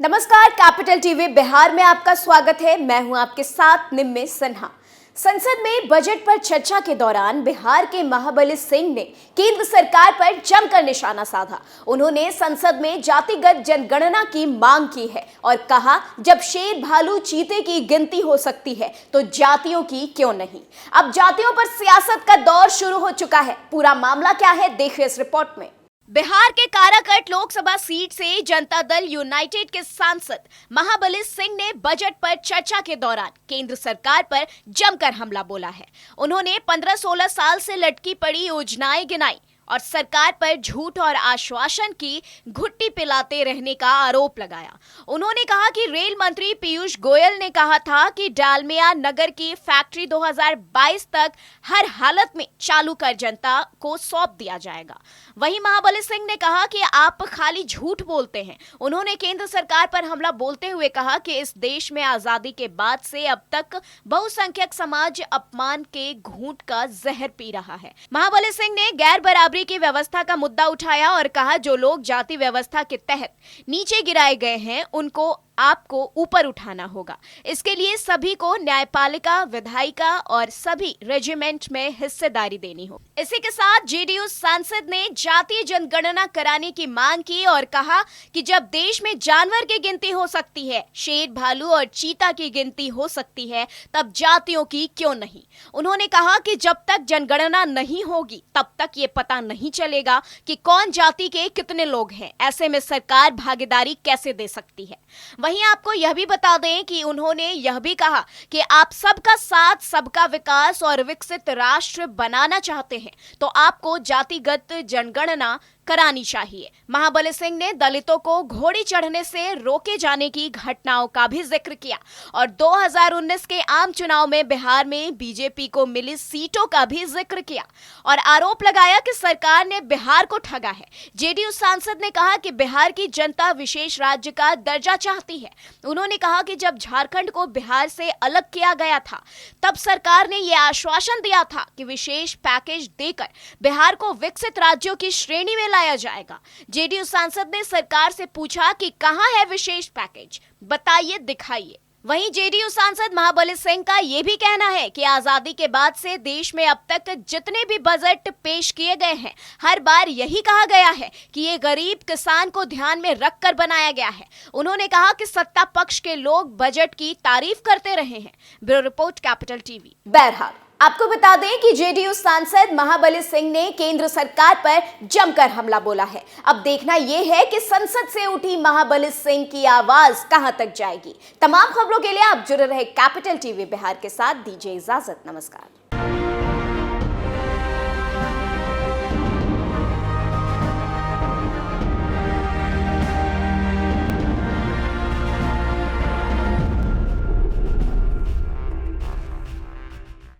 नमस्कार, capital TV Bihar में आपका स्वागत है। मैं हूं आपके साथ निम्मे सिन्हा। संसद में बजट पर चर्चा के दौरान बिहार के महाबली सिंह ने केंद्र सरकार पर जमकर निशाना साधा। उन्होंने संसद में जातिगत जनगणना की मांग की है और कहा, जब शेर भालू चीते की गिनती हो सकती है तो जातियों की क्यों नहीं। अब जातियों पर सियासत का दौर शुरू हो चुका है। पूरा मामला क्या है, देखिए इस रिपोर्ट में। बिहार के काराकट लोकसभा सीट से जनता दल यूनाइटेड के सांसद महाबली सिंह ने बजट पर चर्चा के दौरान केंद्र सरकार पर जमकर हमला बोला है। उन्होंने 15-16 साल से लटकी पड़ी योजनाएं गिनाई और सरकार पर झूठ और आश्वासन की घुट्टी पिलाते रहने का आरोप लगाया। उन्होंने कहा कि रेल मंत्री पीयूष गोयल ने कहा था कि डालमिया नगर की फैक्ट्री 2022 तक हर हालत में चालू कर जनता को सौंप दिया जाएगा। वहीं महाबली सिंह ने कहा कि आप खाली झूठ बोलते हैं। उन्होंने केंद्र सरकार पर हमला बोलते हुए कहा कि इस देश में आजादी के बाद से अब तक बहुसंख्यक समाज अपमान के घूंट का जहर पी रहा है। महाबली सिंह ने गैर बराबरी की व्यवस्था का मुद्दा उठाया और कहा, जो लोग जाति व्यवस्था के तहत नीचे गिराए गए हैं उनको आपको ऊपर उठाना होगा। इसके लिए सभी को न्यायपालिका, विधायिका और सभी रेजिमेंट में हिस्सेदारी देनी हो। इसी के साथ जेडीयू सांसद ने जातीय जनगणना कराने की मांग की और कहा कि जब देश में जानवर की गिनती हो सकती है, शेर, भालू और चीता की गिनती हो सकती है, तब जातियों की क्यों नहीं। उन्होंने कहा कि जब तक जनगणना नहीं होगी तब तक ये पता नहीं चलेगा कि कौन जाति के कितने लोग हैं। ऐसे में सरकार भागीदारी कैसे दे सकती है। वहीं आपको यह भी बता दें कि उन्होंने यह भी कहा कि आप सबका साथ, सबका विकास और विकसित राष्ट्र बनाना चाहते हैं तो आपको जातिगत जनगणना करानी चाहिए। महाबली सिंह ने दलितों को घोड़ी चढ़ने से रोके जाने की घटनाओं का भी जिक्र किया और 2019 के आम चुनाव में बिहार में बीजेपी को मिली सीटों का भी जिक्र किया और आरोप लगाया कि सरकार ने बिहार को ठगा है। जेडीयू सांसद ने कहा कि बिहार की जनता विशेष राज्य का दर्जा चाहती है। उन्होंने कहा कि जब झारखंड को बिहार से अलग किया गया था तब सरकार ने यह आश्वासन दिया था कि विशेष पैकेज देकर बिहार को विकसित राज्यों की श्रेणी में लाया जाएगा। जेडीयू सांसद ने सरकार से पूछा कि कहां है विशेष पैकेज, बताइए, दिखाइए। वहीं जेडीयू सांसद महाबली सिंह का यह भी कहना है कि आजादी के बाद से देश में अब तक जितने भी बजट पेश किए गए हैं, हर बार यही कहा गया है कि ये गरीब किसान को ध्यान में रखकर बनाया गया है। उन्होंने कहा कि सत्ता पक्ष के लोग बजट की तारीफ करते रहे हैं। Bureau report, capital TV. बहरहाल आपको बता दें कि जेडीयू सांसद महाबली सिंह ने केंद्र सरकार पर जमकर हमला बोला है। अब देखना यह है कि संसद से उठी महाबली सिंह की आवाज कहां तक जाएगी। तमाम खबरों के लिए आप जुड़े रहे कैपिटल टीवी बिहार के साथ। दीजिए इजाजत, नमस्कार।